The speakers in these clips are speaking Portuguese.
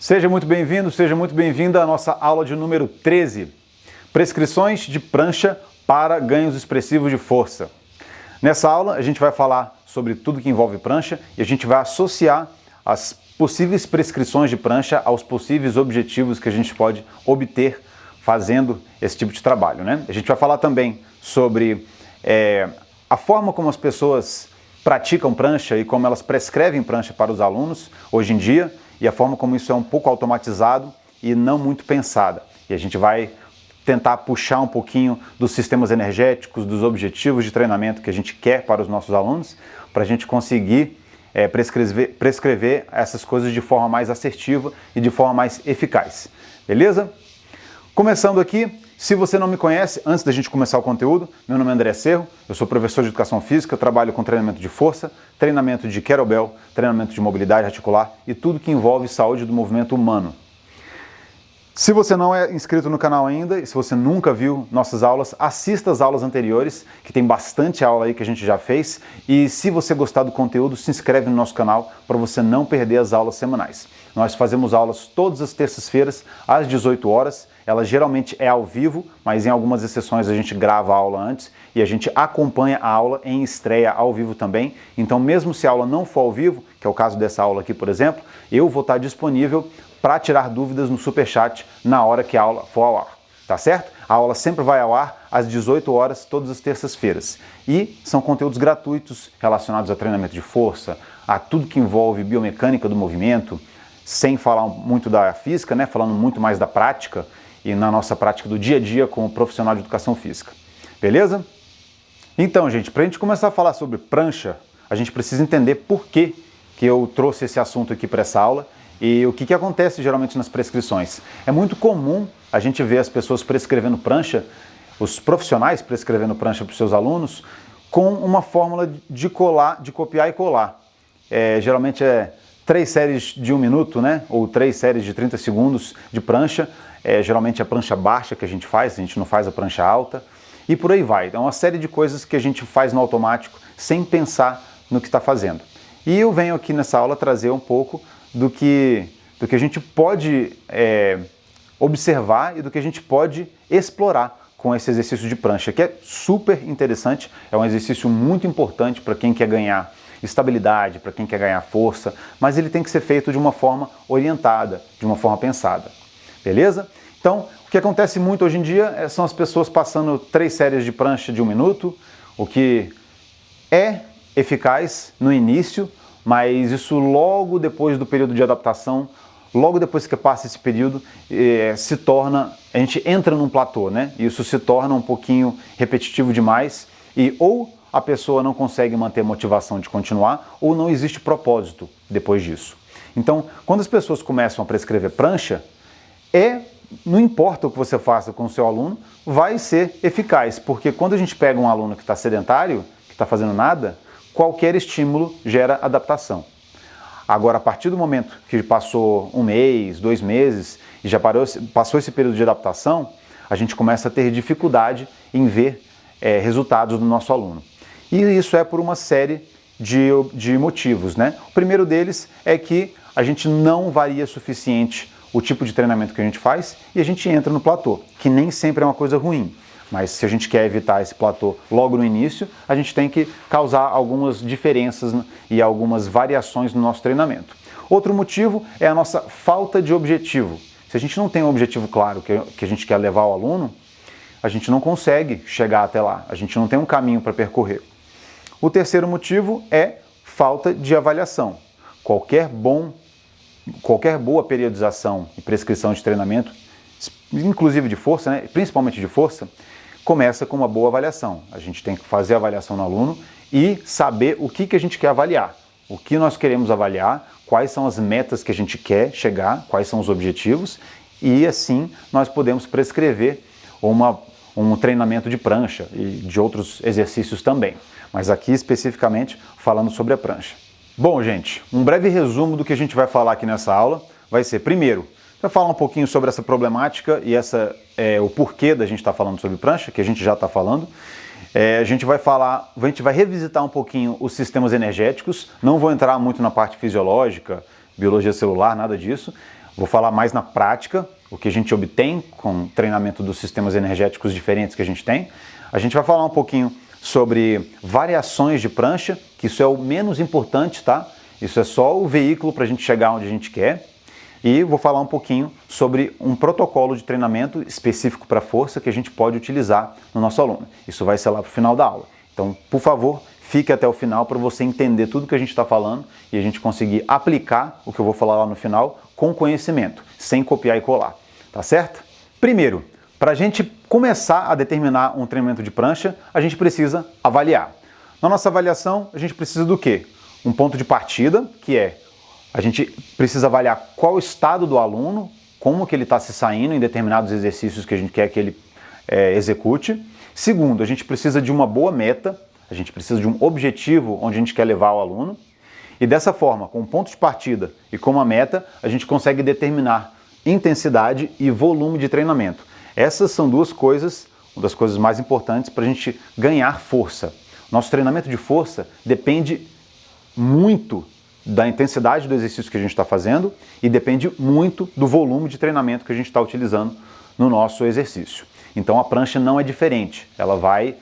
Seja muito bem-vindo, seja muito bem-vinda à nossa aula de número 13, Prescrições de prancha para ganhos expressivos de força. Nessa aula a gente vai falar sobre tudo que envolve prancha e a gente vai associar as possíveis prescrições de prancha aos possíveis objetivos que a gente pode obter fazendo esse tipo de trabalho, né? A gente vai falar também sobre a forma como as pessoas praticam prancha e como elas prescrevem prancha para os alunos hoje em dia, e a forma como isso é um pouco automatizado e não muito pensada. E a gente vai tentar puxar um pouquinho dos sistemas energéticos, dos objetivos de treinamento que a gente quer para os nossos alunos, para a gente conseguir prescrever essas coisas de forma mais assertiva e de forma mais eficaz. Beleza? Começando aqui, se você não me conhece, antes da gente começar o conteúdo, meu nome é André Serro, eu sou professor de Educação Física, trabalho com treinamento de força, treinamento de kettlebell, treinamento de mobilidade articular e tudo que envolve saúde do movimento humano. Se você não é inscrito no canal ainda e se você nunca viu nossas aulas, assista as aulas anteriores, que tem bastante aula aí que a gente já fez. E se você gostar do conteúdo, se inscreve no nosso canal para você não perder as aulas semanais. Nós fazemos aulas todas as terças-feiras, às 18 horas. Ela geralmente é ao vivo, mas em algumas exceções a gente grava a aula antes e a gente acompanha a aula em estreia ao vivo também. Então, mesmo se a aula não for ao vivo, que é o caso dessa aula aqui, por exemplo, eu vou estar disponível para tirar dúvidas no Superchat na hora que a aula for ao ar, tá certo? A aula sempre vai ao ar às 18 horas, todas as terças-feiras. E são conteúdos gratuitos relacionados a treinamento de força, a tudo que envolve biomecânica do movimento, sem falar muito da física, né? Falando muito mais da prática e na nossa prática do dia a dia como profissional de educação física. Beleza? Então, gente, para a gente começar a falar sobre prancha, a gente precisa entender por que eu trouxe esse assunto aqui para essa aula. E o que acontece geralmente nas prescrições? É muito comum a gente ver as pessoas prescrevendo prancha, os profissionais prescrevendo prancha para os seus alunos, com uma fórmula de copiar e colar. Geralmente é 3 séries de 1 minuto, né? Ou 3 séries de 30 segundos de prancha. Geralmente é a prancha baixa que a gente não faz a prancha alta. E por aí vai. É uma série de coisas que a gente faz no automático, sem pensar no que está fazendo. E eu venho aqui nessa aula trazer um pouco do que a gente pode observar e do que a gente pode explorar com esse exercício de prancha, que é super interessante, é um exercício muito importante para quem quer ganhar estabilidade, para quem quer ganhar força, mas ele tem que ser feito de uma forma orientada, de uma forma pensada, beleza? Então, o que acontece muito hoje em dia são as pessoas passando 3 séries de prancha de 1 minuto, o que é eficaz no início, mas isso logo depois do período de adaptação, logo depois que passa esse período, a gente entra num platô, né? Isso se torna um pouquinho repetitivo demais e ou a pessoa não consegue manter a motivação de continuar ou não existe propósito depois disso. Então, quando as pessoas começam a prescrever prancha, não importa o que você faça com o seu aluno, vai ser eficaz, porque quando a gente pega um aluno que está sedentário, que está fazendo nada, qualquer estímulo gera adaptação. Agora, a partir do momento que passou 1 mês, 2 meses e já passou esse período de adaptação, a gente começa a ter dificuldade em ver resultados do nosso aluno. E isso é por uma série de motivos, né? O primeiro deles é que a gente não varia suficiente o tipo de treinamento que a gente faz e a gente entra no platô, que nem sempre é uma coisa ruim. Mas se a gente quer evitar esse platô logo no início, a gente tem que causar algumas diferenças e algumas variações no nosso treinamento. Outro motivo é a nossa falta de objetivo. Se a gente não tem um objetivo claro que a gente quer levar ao aluno, a gente não consegue chegar até lá, a gente não tem um caminho para percorrer. O terceiro motivo é falta de avaliação. Qualquer boa periodização e prescrição de treinamento, inclusive de força, né, principalmente de força, começa com uma boa avaliação. A gente tem que fazer a avaliação no aluno e saber o que a gente quer avaliar, o que nós queremos avaliar, quais são as metas que a gente quer chegar, quais são os objetivos, e assim nós podemos prescrever um treinamento de prancha e de outros exercícios também. Mas aqui especificamente falando sobre a prancha. Bom, gente, um breve resumo do que a gente vai falar aqui nessa aula vai ser, primeiro, para falar um pouquinho sobre essa problemática e o porquê da gente estar falando sobre prancha, que a gente já está falando. A gente vai revisitar um pouquinho os sistemas energéticos, não vou entrar muito na parte fisiológica, biologia celular, nada disso. Vou falar mais na prática, o que a gente obtém com o treinamento dos sistemas energéticos diferentes que a gente tem. A gente vai falar um pouquinho sobre variações de prancha, que isso é o menos importante, tá? Isso é só o veículo para a gente chegar onde a gente quer. E vou falar um pouquinho sobre um protocolo de treinamento específico para força que a gente pode utilizar no nosso aluno. Isso vai ser lá para o final da aula. Então, por favor, fique até o final para você entender tudo que a gente está falando e a gente conseguir aplicar o que eu vou falar lá no final com conhecimento, sem copiar e colar, tá certo? Primeiro, para a gente começar a determinar um treinamento de prancha, a gente precisa avaliar. Na nossa avaliação, a gente precisa do quê? Um ponto de partida, que é a gente precisa avaliar qual o estado do aluno, como que ele está se saindo em determinados exercícios que a gente quer que ele execute. Segundo, a gente precisa de uma boa meta, a gente precisa de um objetivo onde a gente quer levar o aluno. E dessa forma, com um ponto de partida e com uma meta, a gente consegue determinar intensidade e volume de treinamento. Essas são duas coisas, uma das coisas mais importantes para a gente ganhar força. Nosso treinamento de força depende muito da intensidade do exercício que a gente está fazendo e depende muito do volume de treinamento que a gente está utilizando no nosso exercício. Então a prancha não é diferente, ela vai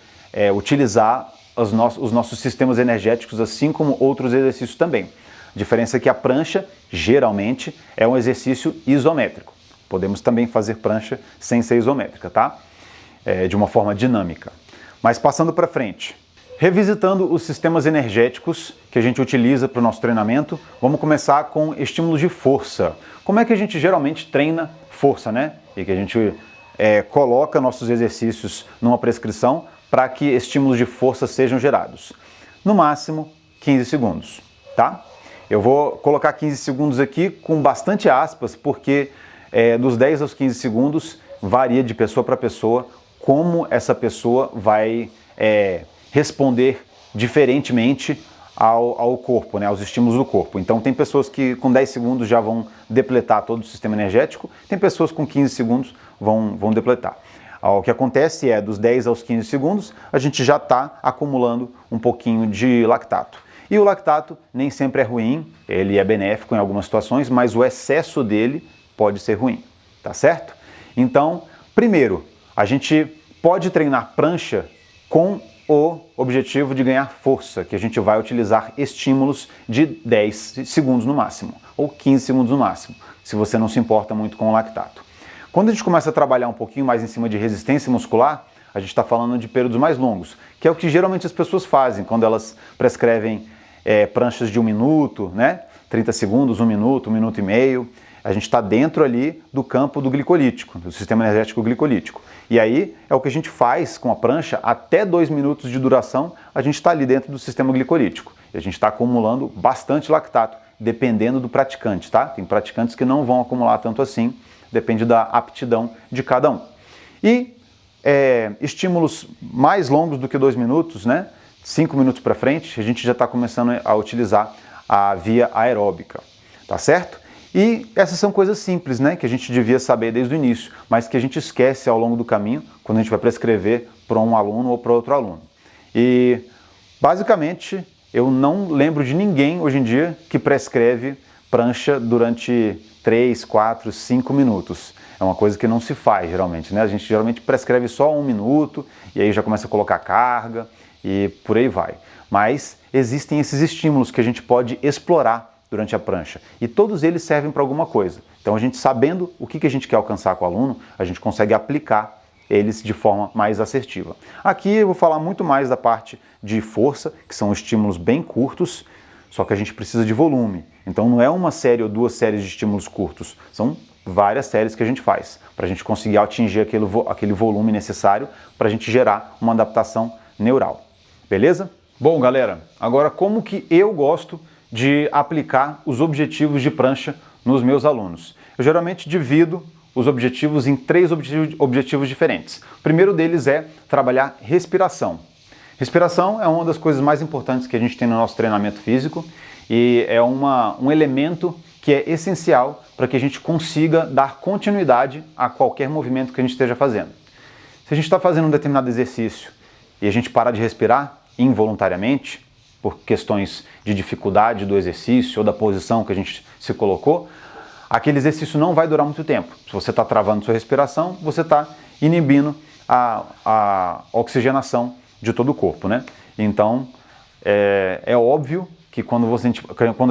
utilizar os nossos sistemas energéticos assim como outros exercícios também. A diferença é que a prancha, geralmente, é um exercício isométrico. Podemos também fazer prancha sem ser isométrica, tá? De uma forma dinâmica. Mas passando para frente. Revisitando os sistemas energéticos que a gente utiliza para o nosso treinamento, vamos começar com estímulos de força. Como é que a gente geralmente treina força, né? E que a gente coloca nossos exercícios numa prescrição para que estímulos de força sejam gerados. No máximo, 15 segundos, tá? Eu vou colocar 15 segundos aqui com bastante aspas, porque dos 10 aos 15 segundos varia de pessoa para pessoa como essa pessoa vai responder diferentemente ao corpo, né, aos estímulos do corpo. Então tem pessoas que com 10 segundos já vão depletar todo o sistema energético, tem pessoas com 15 segundos vão depletar. O que acontece é, dos 10 aos 15 segundos, a gente já está acumulando um pouquinho de lactato. E o lactato nem sempre é ruim, ele é benéfico em algumas situações, mas o excesso dele pode ser ruim, tá certo? Então, primeiro, a gente pode treinar prancha com o objetivo de ganhar força, que a gente vai utilizar estímulos de 10 segundos no máximo, ou 15 segundos no máximo, se você não se importa muito com o lactato. Quando a gente começa a trabalhar um pouquinho mais em cima de resistência muscular, a gente está falando de períodos mais longos, que é o que geralmente as pessoas fazem quando elas prescrevem pranchas de 1 minuto, né? 30 segundos, 1 minuto e meio. A gente está dentro ali do campo do glicolítico, do sistema energético glicolítico. E aí é o que a gente faz com a prancha, até 2 minutos de duração, a gente está ali dentro do sistema glicolítico. E a gente está acumulando bastante lactato, dependendo do praticante, tá? Tem praticantes que não vão acumular tanto assim, depende da aptidão de cada um. E estímulos mais longos do que 2 minutos, né? 5 minutos para frente, a gente já está começando a utilizar a via aeróbica, tá certo? E essas são coisas simples, né, que a gente devia saber desde o início, mas que a gente esquece ao longo do caminho quando a gente vai prescrever para um aluno ou para outro aluno. E, basicamente, eu não lembro de ninguém hoje em dia que prescreve prancha durante 3, 4, 5 minutos. É uma coisa que não se faz, geralmente, né? A gente geralmente prescreve só 1 minuto e aí já começa a colocar carga e por aí vai. Mas existem esses estímulos que a gente pode explorar durante a prancha. E todos eles servem para alguma coisa. Então a gente sabendo o que a gente quer alcançar com o aluno, a gente consegue aplicar eles de forma mais assertiva. Aqui eu vou falar muito mais da parte de força, que são estímulos bem curtos, só que a gente precisa de volume. Então não é uma série ou 2 séries de estímulos curtos, são várias séries que a gente faz, para a gente conseguir atingir aquele volume necessário para a gente gerar uma adaptação neural. Beleza? Bom, galera, agora como que eu gosto de aplicar os objetivos de prancha nos meus alunos? Eu geralmente divido os objetivos em 3 objetivos diferentes. O primeiro deles é trabalhar respiração. Respiração é uma das coisas mais importantes que a gente tem no nosso treinamento físico e é um elemento que é essencial para que a gente consiga dar continuidade a qualquer movimento que a gente esteja fazendo. Se a gente está fazendo um determinado exercício e a gente para de respirar involuntariamente, por questões de dificuldade do exercício ou da posição que a gente se colocou, aquele exercício não vai durar muito tempo. Se você está travando sua respiração, você está inibindo a oxigenação de todo o corpo, né? Então, é óbvio que quando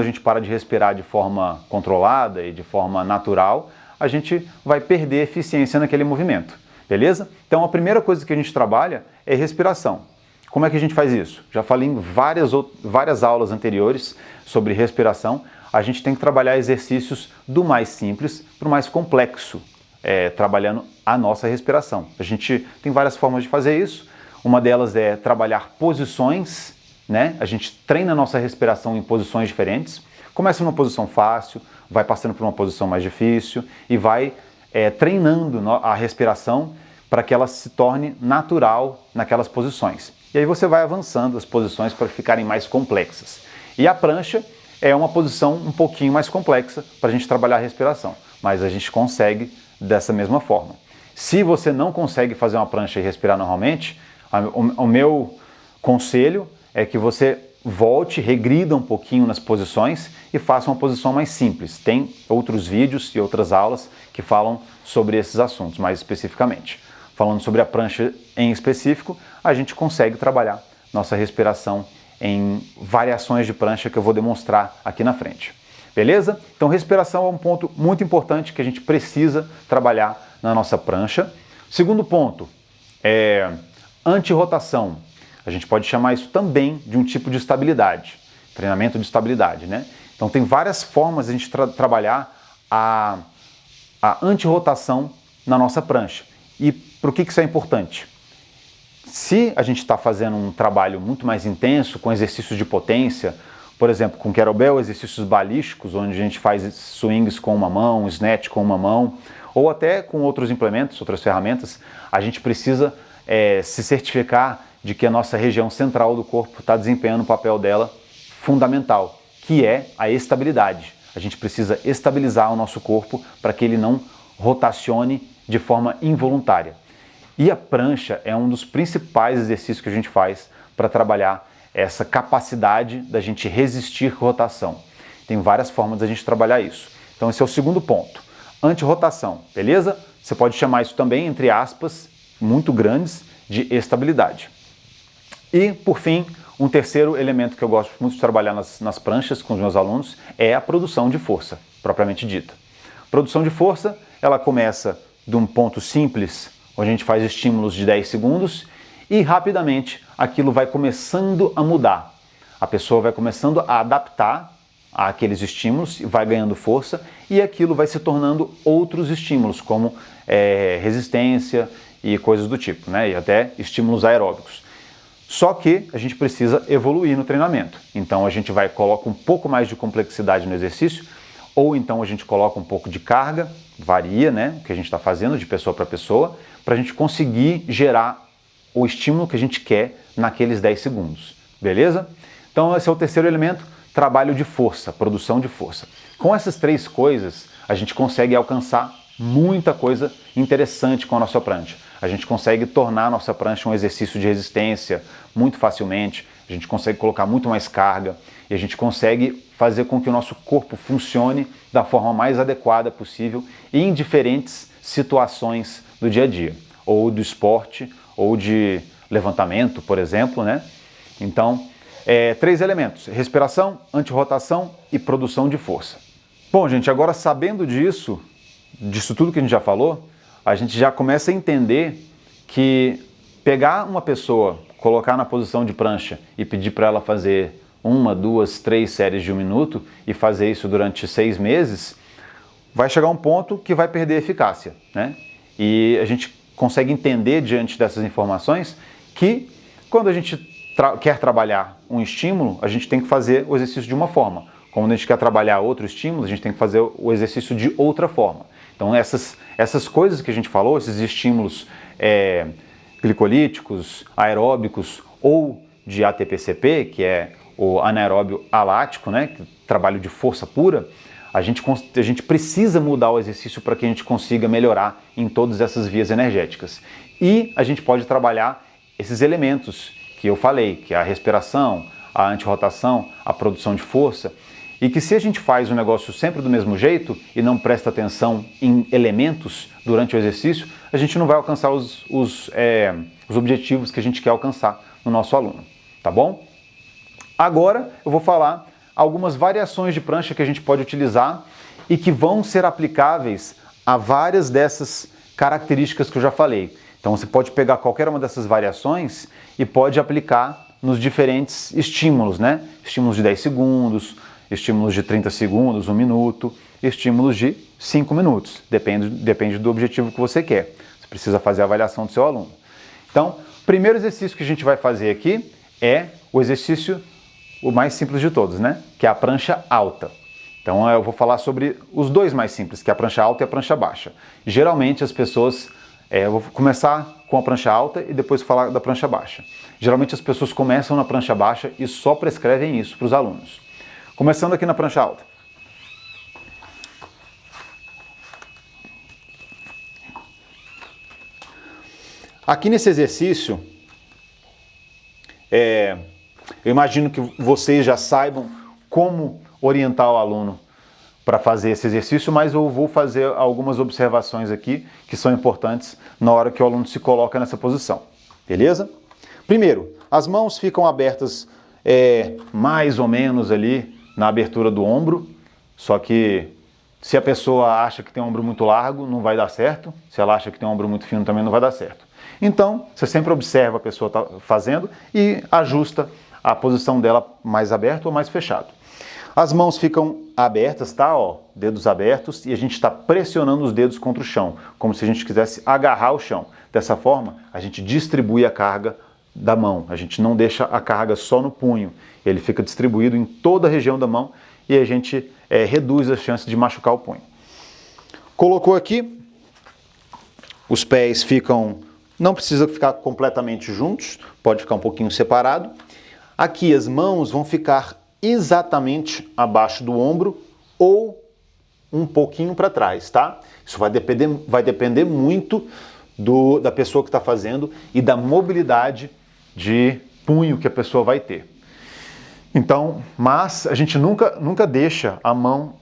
a gente para de respirar de forma controlada e de forma natural, a gente vai perder eficiência naquele movimento, beleza? Então, a primeira coisa que a gente trabalha é respiração. Como é que a gente faz isso? Já falei em várias aulas anteriores sobre respiração. A gente tem que trabalhar exercícios do mais simples para o mais complexo, trabalhando a nossa respiração. A gente tem várias formas de fazer isso. Uma delas é trabalhar posições, né? A gente treina a nossa respiração em posições diferentes. Começa numa posição fácil, vai passando por uma posição mais difícil e vai treinando a respiração para que ela se torne natural naquelas posições. E aí você vai avançando as posições para ficarem mais complexas. E a prancha é uma posição um pouquinho mais complexa para a gente trabalhar a respiração, mas a gente consegue dessa mesma forma. Se você não consegue fazer uma prancha e respirar normalmente, o meu conselho é que você volte, regrida um pouquinho nas posições e faça uma posição mais simples. Tem outros vídeos e outras aulas que falam sobre esses assuntos mais especificamente. Falando sobre a prancha em específico, a gente consegue trabalhar nossa respiração em variações de prancha que eu vou demonstrar aqui na frente. Beleza? Então, respiração é um ponto muito importante que a gente precisa trabalhar na nossa prancha. Segundo ponto é antirrotação. A gente pode chamar isso também de um tipo de estabilidade, treinamento de estabilidade, né? Então, tem várias formas de a gente trabalhar a antirrotação na nossa prancha. E por que isso é importante? Se a gente está fazendo um trabalho muito mais intenso, com exercícios de potência, por exemplo, com kettlebell, exercícios balísticos, onde a gente faz swings com uma mão, snatch com uma mão, ou até com outros implementos, outras ferramentas, a gente precisa se certificar de que a nossa região central do corpo está desempenhando o papel dela fundamental, que é a estabilidade. A gente precisa estabilizar o nosso corpo para que ele não rotacione de forma involuntária. E a prancha é um dos principais exercícios que a gente faz para trabalhar essa capacidade da gente resistir rotação. Tem várias formas da gente trabalhar isso. Então esse é o segundo ponto. Antirrotação, beleza? Você pode chamar isso também, entre aspas, muito grandes, de estabilidade. E, por fim, um terceiro elemento que eu gosto muito de trabalhar nas pranchas com os meus alunos é a produção de força, propriamente dita. Produção de força, ela começa de um ponto simples, onde a gente faz estímulos de 10 segundos e rapidamente aquilo vai começando a mudar. A pessoa vai começando a adaptar àqueles estímulos, vai ganhando força e aquilo vai se tornando outros estímulos, como resistência e coisas do tipo, né? E até estímulos aeróbicos. Só que a gente precisa evoluir no treinamento. Então a gente coloca um pouco mais de complexidade no exercício, ou então a gente coloca um pouco de carga, varia, né, o que a gente está fazendo de pessoa para pessoa, para a gente conseguir gerar o estímulo que a gente quer naqueles 10 segundos, beleza? Então esse é o terceiro elemento, trabalho de força, produção de força. Com essas três coisas, a gente consegue alcançar muita coisa interessante com a nossa prancha. A gente consegue tornar a nossa prancha um exercício de resistência muito facilmente, a gente consegue colocar muito mais carga e a gente consegue fazer com que o nosso corpo funcione da forma mais adequada possível em diferentes situações do dia a dia, ou do esporte, ou de levantamento, por exemplo, né? Então, três elementos: respiração, antirrotação e produção de força. Bom, gente, agora sabendo disso tudo que a gente já falou, a gente já começa a entender que pegar uma pessoa, colocar na posição de prancha e pedir para ela fazer 1, 2, 3 séries de 1 minuto e fazer isso durante 6 meses, vai chegar um ponto que vai perder eficácia, né? E a gente consegue entender diante dessas informações que quando a gente quer trabalhar um estímulo, a gente tem que fazer o exercício de uma forma. Quando a gente quer trabalhar outro estímulo, a gente tem que fazer o exercício de outra forma. Então essas coisas que a gente falou, esses estímulos glicolíticos, aeróbicos ou de ATP-CP, que é o anaeróbio alático, né, trabalho de força pura, a gente precisa mudar o exercício para que a gente consiga melhorar em todas essas vias energéticas. E a gente pode trabalhar esses elementos que eu falei, que é a respiração, a antirrotação, a produção de força, e que se a gente faz o negócio sempre do mesmo jeito e não presta atenção em elementos durante o exercício, a gente não vai alcançar os objetivos que a gente quer alcançar no nosso aluno, tá bom? Agora eu vou falar algumas variações de prancha que a gente pode utilizar e que vão ser aplicáveis a várias dessas características que eu já falei. Então você pode pegar qualquer uma dessas variações e pode aplicar nos diferentes estímulos, né? Estímulos de 10 segundos, estímulos de 30 segundos, 1 minuto, estímulos de 5 minutos. Depende do objetivo que você quer. Você precisa fazer a avaliação do seu aluno. Então, o primeiro exercício que a gente vai fazer aqui é o exercício, o mais simples de todos, né? Que é a prancha alta. Então eu vou falar sobre os dois mais simples, que é a prancha alta e a prancha baixa. Geralmente as pessoas... eu vou começar com a prancha alta e depois falar da prancha baixa. Geralmente as pessoas começam na prancha baixa e só prescrevem isso para os alunos. Começando aqui na prancha alta. Aqui nesse exercício, eu imagino que vocês já saibam como orientar o aluno para fazer esse exercício, mas eu vou fazer algumas observações aqui que são importantes na hora que o aluno se coloca nessa posição, beleza? Primeiro, as mãos ficam abertas mais ou menos ali na abertura do ombro, só que se a pessoa acha que tem um ombro muito largo, não vai dar certo, se ela acha que tem um ombro muito fino, também não vai dar certo. Então, você sempre observa a pessoa tá fazendo e ajusta a posição dela mais aberta ou mais fechado. As mãos ficam abertas, tá? Ó, dedos abertos, e a gente está pressionando os dedos contra o chão, como se a gente quisesse agarrar o chão. Dessa forma, a gente distribui a carga da mão, a gente não deixa a carga só no punho, ele fica distribuído em toda a região da mão e a gente reduz as chances de machucar o punho. Colocou aqui, os pés ficam, não precisa ficar completamente juntos, pode ficar um pouquinho separado. Aqui as mãos vão ficar exatamente abaixo do ombro ou um pouquinho para trás, tá? Isso vai depender muito da pessoa que está fazendo e da mobilidade de punho que a pessoa vai ter. Então, mas a gente nunca deixa a mão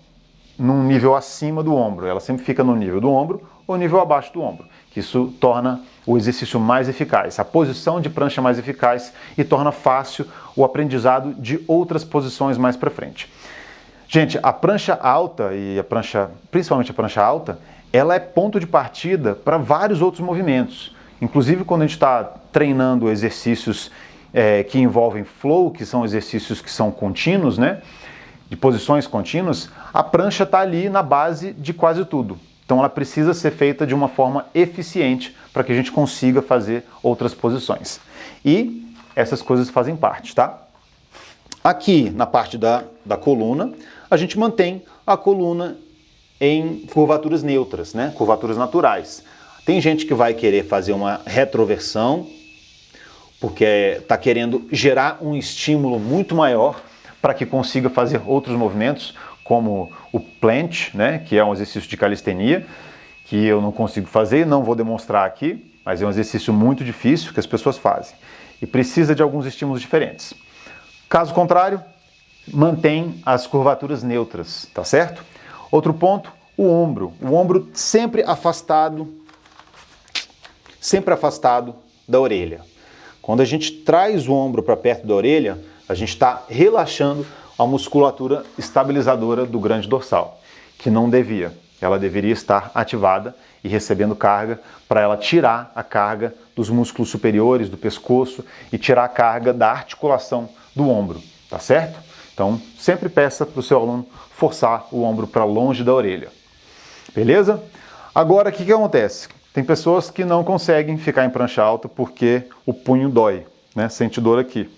num nível acima do ombro, ela sempre fica no nível do ombro ou nível abaixo do ombro, que isso torna o exercício mais eficaz, a posição de prancha mais eficaz e torna fácil o aprendizado de outras posições mais para frente. Gente, a prancha alta e principalmente a prancha alta, ela é ponto de partida para vários outros movimentos. Inclusive quando a gente está treinando exercícios que envolvem flow, que são exercícios que são contínuos, né? De posições contínuas, a prancha está ali na base de quase tudo. Então ela precisa ser feita de uma forma eficiente para que a gente consiga fazer outras posições. E essas coisas fazem parte, tá? Aqui na parte da coluna, a gente mantém a coluna em curvaturas neutras, né? Curvaturas naturais. Tem gente que vai querer fazer uma retroversão, porque está querendo gerar um estímulo muito maior para que consiga fazer outros movimentos, como o plant, né, que é um exercício de calistenia, que eu não consigo fazer e não vou demonstrar aqui, mas é um exercício muito difícil que as pessoas fazem e precisa de alguns estímulos diferentes. Caso contrário, mantém as curvaturas neutras, tá certo? Outro ponto, o ombro. O ombro sempre afastado da orelha. Quando a gente traz o ombro para perto da orelha, a gente está relaxando a musculatura estabilizadora do grande dorsal, que não devia. Ela deveria estar ativada e recebendo carga para ela tirar a carga dos músculos superiores, do pescoço e tirar a carga da articulação do ombro, tá certo? Então, sempre peça para o seu aluno forçar o ombro para longe da orelha. Beleza? Agora, o que acontece? Tem pessoas que não conseguem ficar em prancha alta porque o punho dói, né? Sente dor aqui.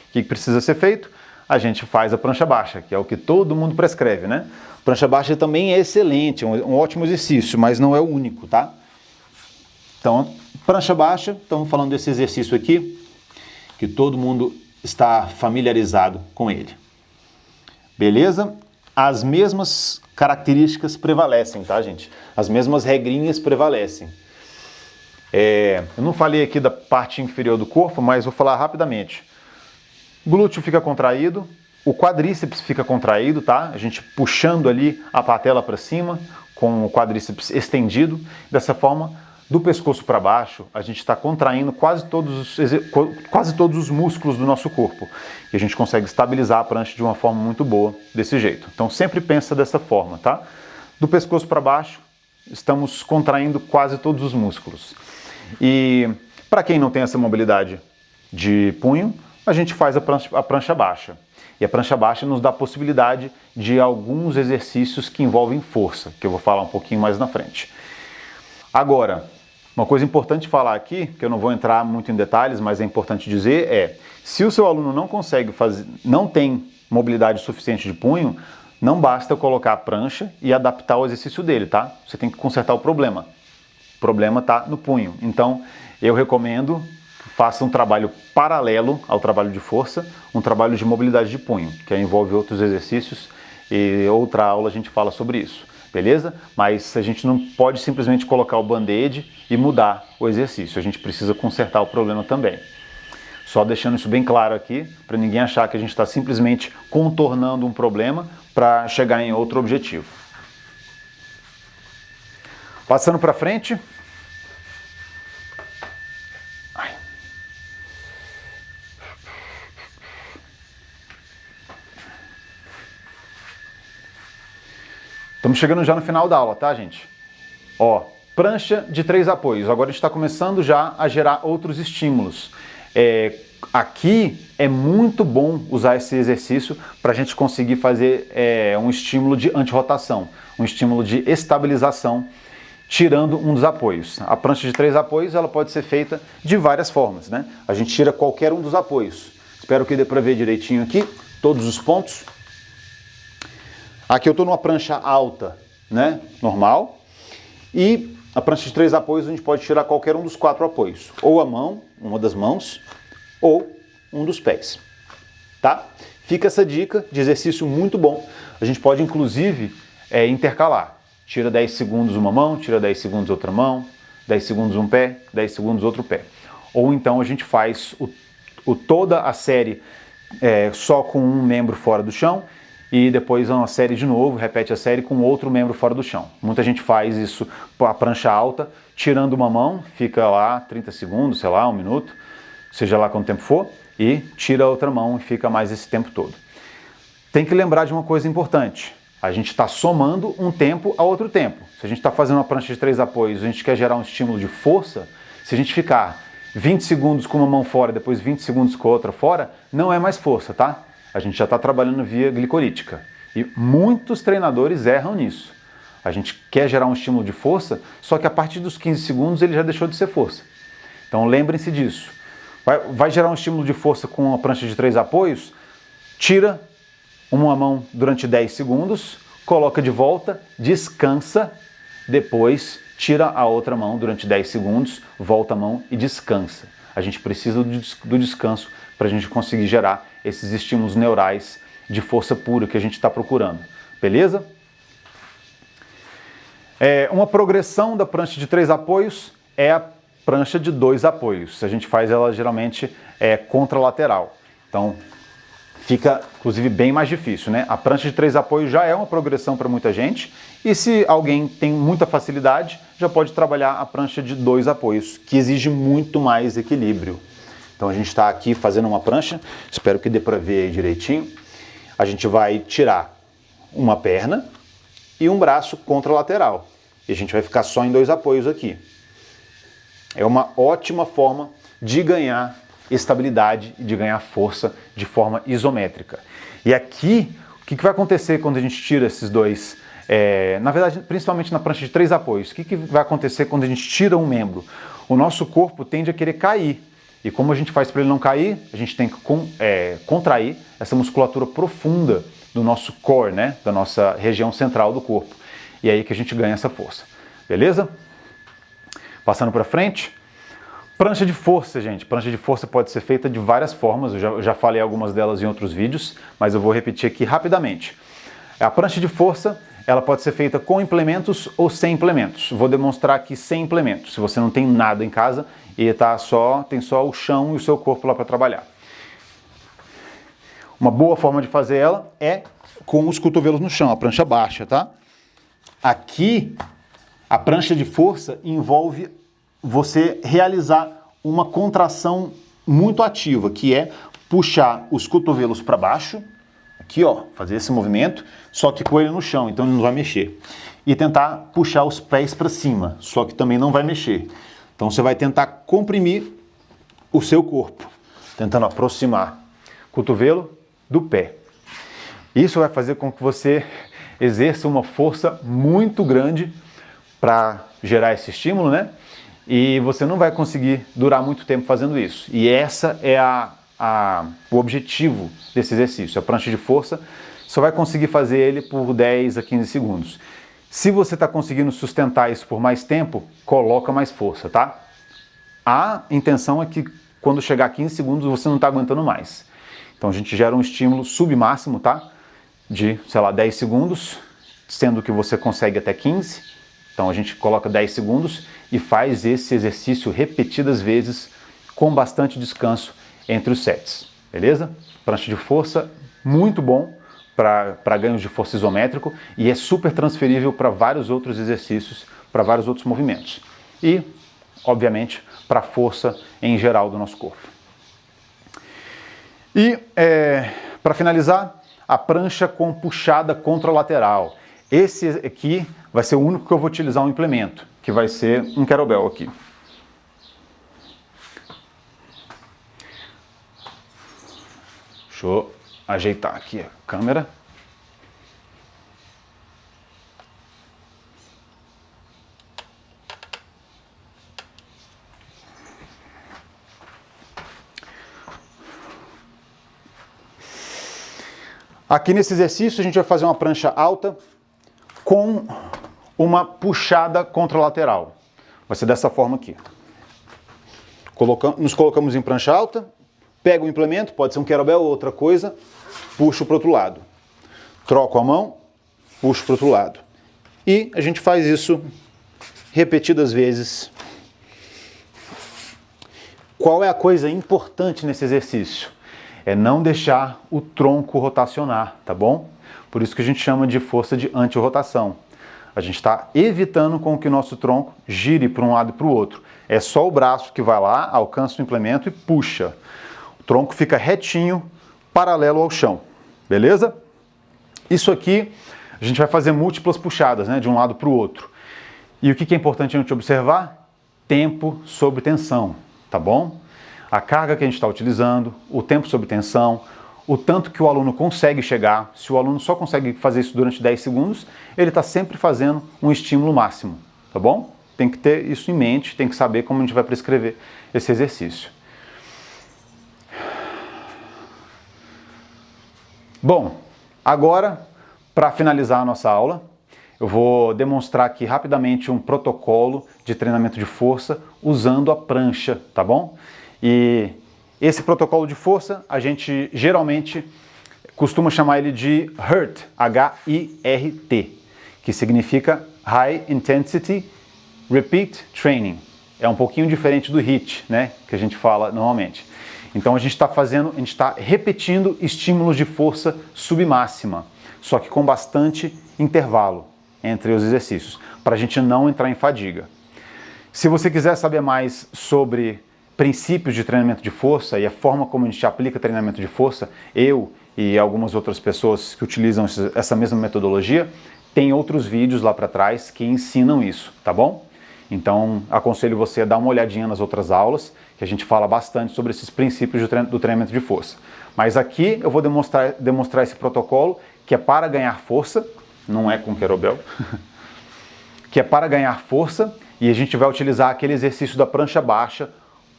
O que precisa ser feito? A gente faz a prancha baixa, que é o que todo mundo prescreve, né? Prancha baixa também é excelente, é um ótimo exercício, mas não é o único, tá? Então, prancha baixa, estamos falando desse exercício aqui, que todo mundo está familiarizado com ele. Beleza? As mesmas características prevalecem, tá, gente? As mesmas regrinhas prevalecem. Eu não falei aqui da parte inferior do corpo, mas vou falar rapidamente. Glúteo fica contraído, O quadríceps fica contraído, tá? A gente puxando ali a patela para cima, com o quadríceps estendido. Dessa forma, do pescoço para baixo, a gente está contraindo quase todos os músculos do nosso corpo. E a gente consegue estabilizar a prancha de uma forma muito boa desse jeito. Então sempre pensa dessa forma, tá? Do pescoço para baixo, estamos contraindo quase todos os músculos. E para quem não tem essa mobilidade de punho, a gente faz a prancha baixa. E a prancha baixa nos dá a possibilidade de alguns exercícios que envolvem força, que eu vou falar um pouquinho mais na frente. Agora, uma coisa importante falar aqui, que eu não vou entrar muito em detalhes, mas é importante dizer, se o seu aluno não tem mobilidade suficiente de punho, não basta eu colocar a prancha e adaptar o exercício dele, tá? Você tem que consertar o problema. O problema está no punho. Então, eu recomendo faça um trabalho paralelo ao trabalho de força, um trabalho de mobilidade de punho, que envolve outros exercícios e outra aula a gente fala sobre isso, beleza? Mas a gente não pode simplesmente colocar o band-aid e mudar o exercício, a gente precisa consertar o problema também. Só deixando isso bem claro aqui, para ninguém achar que a gente está simplesmente contornando um problema para chegar em outro objetivo. Passando para frente. Estamos chegando já no final da aula, tá, gente? Ó, prancha de 3 apoios. Agora a gente está começando já a gerar outros estímulos. Aqui é muito bom usar esse exercício para a gente conseguir fazer um estímulo de antirrotação, um estímulo de estabilização, tirando um dos apoios. A prancha de 3 apoios ela pode ser feita de várias formas, né? A gente tira qualquer um dos apoios. Espero que dê para ver direitinho aqui todos os pontos. Aqui eu estou numa prancha alta, né, normal, e a prancha de 3 apoios a gente pode tirar qualquer um dos 4 apoios, ou a mão, uma das mãos, ou um dos pés, tá? Fica essa dica de exercício muito bom, a gente pode inclusive intercalar, tira 10 segundos uma mão, tira 10 segundos outra mão, 10 segundos um pé, 10 segundos outro pé, ou então a gente faz toda a série só com um membro fora do chão, e depois uma série de novo, repete a série com outro membro fora do chão. Muita gente faz isso com a prancha alta, tirando uma mão, fica lá 30 segundos, sei lá, 1 minuto, seja lá quanto tempo for, e tira a outra mão e fica mais esse tempo todo. Tem que lembrar de uma coisa importante, a gente está somando um tempo a outro tempo. Se a gente está fazendo uma prancha de 3 apoios, a gente quer gerar um estímulo de força, se a gente ficar 20 segundos com uma mão fora, depois 20 segundos com a outra fora, não é mais força, tá? A gente já está trabalhando via glicolítica. E muitos treinadores erram nisso. A gente quer gerar um estímulo de força, só que a partir dos 15 segundos ele já deixou de ser força. Então lembrem-se disso. Vai gerar um estímulo de força com uma prancha de 3 apoios, tira uma mão durante 10 segundos, coloca de volta, descansa, depois tira a outra mão durante 10 segundos, volta a mão e descansa. A gente precisa do descanso para a gente conseguir gerar esses estímulos neurais de força pura que a gente está procurando, beleza? Uma progressão da prancha de 3 apoios é a prancha de 2 apoios. A gente faz ela geralmente contralateral, então fica inclusive bem mais difícil, né? A prancha de 3 apoios já é uma progressão para muita gente, e se alguém tem muita facilidade, já pode trabalhar a prancha de 2 apoios, que exige muito mais equilíbrio. Então a gente está aqui fazendo uma prancha, espero que dê para ver aí direitinho. A gente vai tirar uma perna e um braço contralateral. E a gente vai ficar só em 2 apoios aqui. É uma ótima forma de ganhar estabilidade e de ganhar força de forma isométrica. E aqui, o que vai acontecer quando a gente tira esses dois? Na verdade, principalmente na prancha de 3 apoios, o que vai acontecer quando a gente tira um membro? O nosso corpo tende a querer cair. E como a gente faz para ele não cair, a gente tem que contrair essa musculatura profunda do nosso core, né? Da nossa região central do corpo. E é aí que a gente ganha essa força. Beleza? Passando para frente. Prancha de força, gente. Prancha de força pode ser feita de várias formas. Eu já falei algumas delas em outros vídeos, mas eu vou repetir aqui rapidamente. A prancha de força, ela pode ser feita com implementos ou sem implementos. Vou demonstrar aqui sem implementos. Se você não tem nada em casa e tem só o chão e o seu corpo lá para trabalhar. Uma boa forma de fazer ela é com os cotovelos no chão, a prancha baixa, tá? Aqui, a prancha de força envolve você realizar uma contração muito ativa, que é puxar os cotovelos para baixo, aqui ó, fazer esse movimento, só que com ele no chão, então ele não vai mexer. E tentar puxar os pés para cima, só que também não vai mexer. Então você vai tentar comprimir o seu corpo, tentando aproximar o cotovelo do pé. Isso vai fazer com que você exerça uma força muito grande para gerar esse estímulo, né? E você não vai conseguir durar muito tempo fazendo isso. E essa é o objetivo desse exercício. A prancha de força só vai conseguir fazer ele por 10 a 15 segundos. Se você está conseguindo sustentar isso por mais tempo, coloca mais força, tá? A intenção é que quando chegar a 15 segundos você não está aguentando mais. Então a gente gera um estímulo submáximo, tá? De, sei lá, 10 segundos, sendo que você consegue até 15. Então a gente coloca 10 segundos e faz esse exercício repetidas vezes com bastante descanso entre os sets, beleza? Prancha de força, muito bom para ganhos de força isométrico e é super transferível para vários outros exercícios, para vários outros movimentos. E, obviamente, para a força em geral do nosso corpo. E, para finalizar, a prancha com puxada contralateral. Esse aqui vai ser o único que eu vou utilizar um implemento, que vai ser um kettlebell aqui. Deixa eu ajeitar aqui a câmera. Aqui nesse exercício a gente vai fazer uma prancha alta com uma puxada contralateral. Vai ser dessa forma aqui. Nos colocamos em prancha alta, pego o implemento, pode ser um kettlebell ou outra coisa, puxo para o outro lado. Troco a mão, puxo para o outro lado. E a gente faz isso repetidas vezes. Qual é a coisa importante nesse exercício? É não deixar o tronco rotacionar, tá bom? Por isso que a gente chama de força de anti-rotação. A gente está evitando com que o nosso tronco gire para um lado e para o outro. É só o braço que vai lá, alcança o implemento e puxa. O tronco fica retinho, paralelo ao chão, beleza? Isso aqui a gente vai fazer múltiplas puxadas, né, de um lado para o outro. E o que é importante a gente observar? Tempo sobre tensão, tá bom? A carga que a gente está utilizando, o tempo sob tensão, o tanto que o aluno consegue chegar. Se o aluno só consegue fazer isso durante 10 segundos, ele está sempre fazendo um estímulo máximo, tá bom? Tem que ter isso em mente, tem que saber como a gente vai prescrever esse exercício. Bom, agora, para finalizar a nossa aula, eu vou demonstrar aqui rapidamente um protocolo de treinamento de força usando a prancha, tá bom? E esse protocolo de força, a gente geralmente costuma chamar ele de HIRT, H-I-R-T, que significa High Intensity Repeat Training. É um pouquinho diferente do HIIT, né, que a gente fala normalmente. Então a gente está repetindo estímulos de força submáxima, só que com bastante intervalo entre os exercícios, para a gente não entrar em fadiga. Se você quiser saber mais sobre princípios de treinamento de força e a forma como a gente aplica treinamento de força, eu e algumas outras pessoas que utilizam essa mesma metodologia, tem outros vídeos lá para trás que ensinam isso, tá bom? Então, aconselho você a dar uma olhadinha nas outras aulas, que a gente fala bastante sobre esses princípios do treinamento de força. Mas aqui eu vou demonstrar esse protocolo, que é para ganhar força, não é com kettlebell, que é para ganhar força, e a gente vai utilizar aquele exercício da prancha baixa,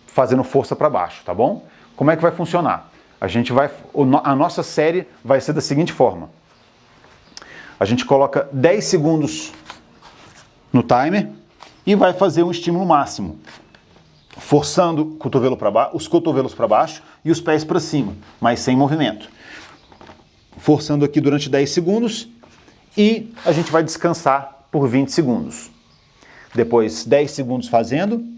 fazendo força para baixo, tá bom? Como é que vai funcionar? A nossa série vai ser da seguinte forma. A gente coloca 10 segundos no timer e vai fazer um estímulo máximo, forçando os cotovelos para baixo e os pés para cima, mas sem movimento. Forçando aqui durante 10 segundos e a gente vai descansar por 20 segundos. Depois 10 segundos fazendo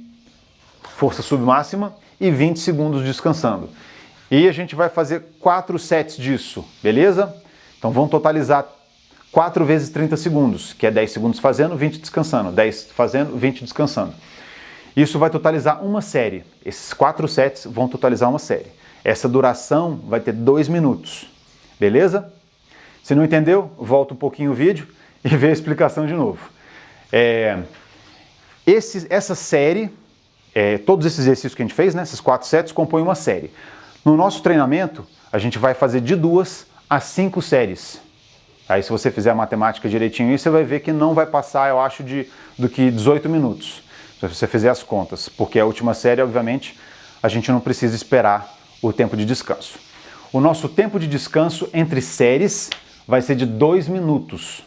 força submáxima e 20 segundos descansando. E a gente vai fazer 4 sets disso, beleza? Então vamos totalizar 4 vezes 30 segundos, que é 10 segundos fazendo, 20 descansando, 10 fazendo, 20 descansando. Isso vai totalizar uma série. Esses 4 sets vão totalizar uma série. Essa duração vai ter 2 minutos, beleza? Se não entendeu, volta um pouquinho o vídeo e vê a explicação de novo. Essa série, todos esses exercícios que a gente fez, né, esses 4 sets, compõem uma série. No nosso treinamento, a gente vai fazer de 2 a 5 séries. Aí se você fizer a matemática direitinho aí, você vai ver que não vai passar, eu acho, do que 18 minutos. Se você fizer as contas. Porque a última série, obviamente, a gente não precisa esperar o tempo de descanso. O nosso tempo de descanso entre séries vai ser de 2 minutos.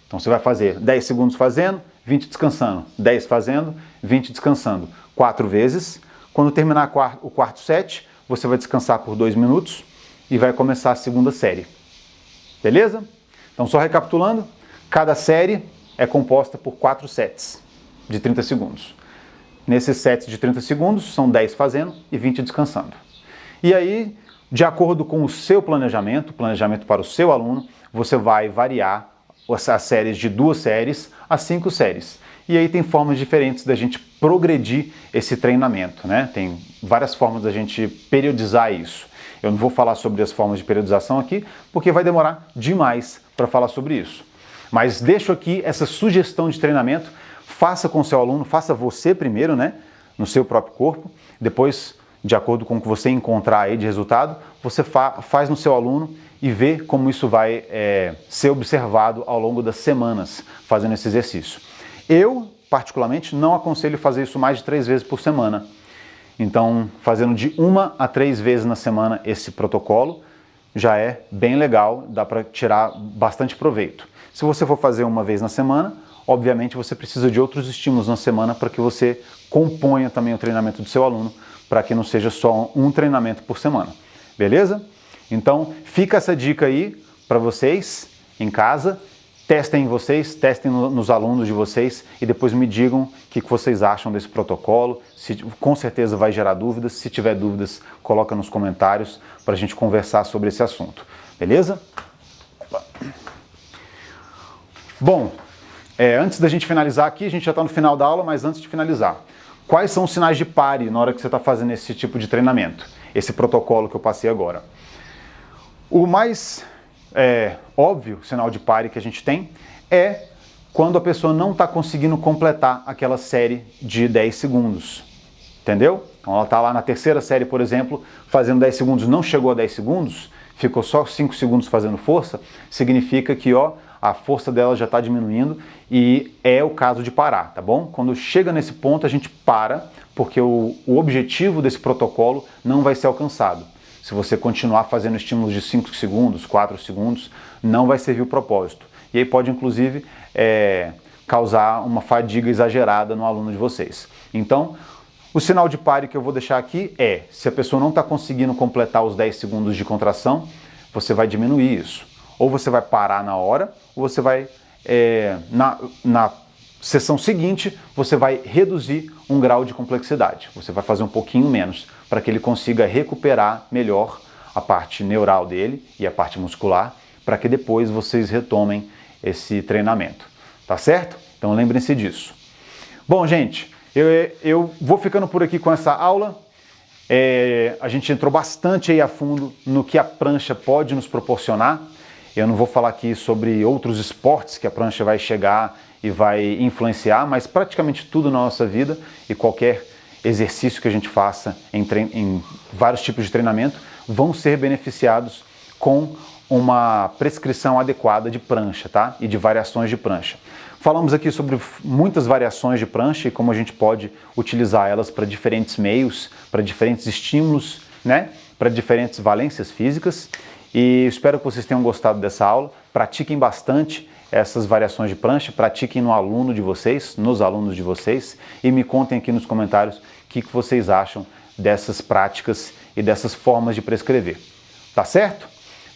Então você vai fazer 10 segundos fazendo, 20 descansando. 10 fazendo, 20 descansando. 4 vezes. Quando terminar o quarto set, você vai descansar por 2 minutos e vai começar a segunda série. Beleza? Então, só recapitulando, cada série é composta por 4 sets de 30 segundos. Nesses sets de 30 segundos, são 10 fazendo e 20 descansando. E aí, de acordo com o seu planejamento para o seu aluno, você vai variar as séries de 2 séries a 5 séries. E aí tem formas diferentes da gente progredir esse treinamento, né? Tem várias formas da gente periodizar isso. Eu não vou falar sobre as formas de periodização aqui, porque vai demorar demais para falar sobre isso. Mas deixo aqui essa sugestão de treinamento, faça com o seu aluno, faça você primeiro, né, no seu próprio corpo, depois, de acordo com o que você encontrar aí de resultado, você faz no seu aluno e vê como isso vai ser observado ao longo das semanas, fazendo esse exercício. Eu, particularmente, não aconselho fazer isso mais de 3 vezes por semana. Então, fazendo de 1 a 3 vezes na semana esse protocolo, já é bem legal, dá para tirar bastante proveito. Se você for fazer uma vez na semana, obviamente você precisa de outros estímulos na semana para que você componha também o treinamento do seu aluno, para que não seja só um treinamento por semana. Beleza? Então, fica essa dica aí para vocês em casa. Testem vocês, testem nos alunos de vocês e depois me digam o que vocês acham desse protocolo. Com certeza vai gerar dúvidas. Se tiver dúvidas, coloca nos comentários para a gente conversar sobre esse assunto. Beleza? Bom, antes da gente finalizar aqui, a gente já está no final da aula, mas antes de finalizar, quais são os sinais de pare na hora que você está fazendo esse tipo de treinamento? Esse protocolo que eu passei agora. O mais óbvio sinal de pare que a gente tem é quando a pessoa não está conseguindo completar aquela série de 10 segundos. Entendeu? Então ela está lá na terceira série, por exemplo, fazendo 10 segundos, não chegou a 10 segundos, ficou só 5 segundos fazendo força, significa que a força dela já está diminuindo e é o caso de parar, tá bom? Quando chega nesse ponto a gente para, porque o objetivo desse protocolo não vai ser alcançado. Se você continuar fazendo estímulos de 5 segundos, 4 segundos, não vai servir o propósito. E aí pode, inclusive, causar uma fadiga exagerada no aluno de vocês. Então, o sinal de pare que eu vou deixar aqui se a pessoa não está conseguindo completar os 10 segundos de contração, você vai diminuir isso. Ou você vai parar na hora, ou você vai, na sessão seguinte, você vai reduzir um grau de complexidade. Você vai fazer um pouquinho menos, para que ele consiga recuperar melhor a parte neural dele e a parte muscular, para que depois vocês retomem esse treinamento. Tá certo? Então lembrem-se disso. Bom, gente, eu vou ficando por aqui com essa aula. A gente entrou bastante aí a fundo no que a prancha pode nos proporcionar. Eu não vou falar aqui sobre outros esportes que a prancha vai chegar e vai influenciar, mas praticamente tudo na nossa vida e qualquer exercício que a gente faça em vários tipos de treinamento vão ser beneficiados com uma prescrição adequada de prancha, tá? E de variações de prancha. Falamos aqui sobre muitas variações de prancha e como a gente pode utilizar elas para diferentes meios, para diferentes estímulos, né? Para diferentes valências físicas. E espero que vocês tenham gostado dessa aula. Pratiquem bastante essas variações de prancha, pratiquem no aluno de vocês, nos alunos de vocês e me contem aqui nos comentários o que vocês acham dessas práticas e dessas formas de prescrever. Tá certo?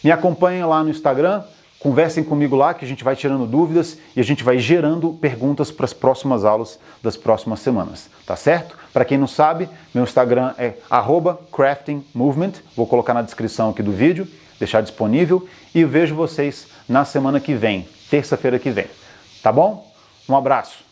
Me acompanhem lá no Instagram, Conversem comigo lá que a gente vai tirando dúvidas e a gente vai gerando perguntas para as próximas aulas das próximas semanas, tá certo? Para quem não sabe, meu Instagram é @craftingmovement, vou colocar na descrição aqui do vídeo, deixar disponível, e eu vejo vocês na semana que vem, terça-feira que vem, tá bom? Um abraço!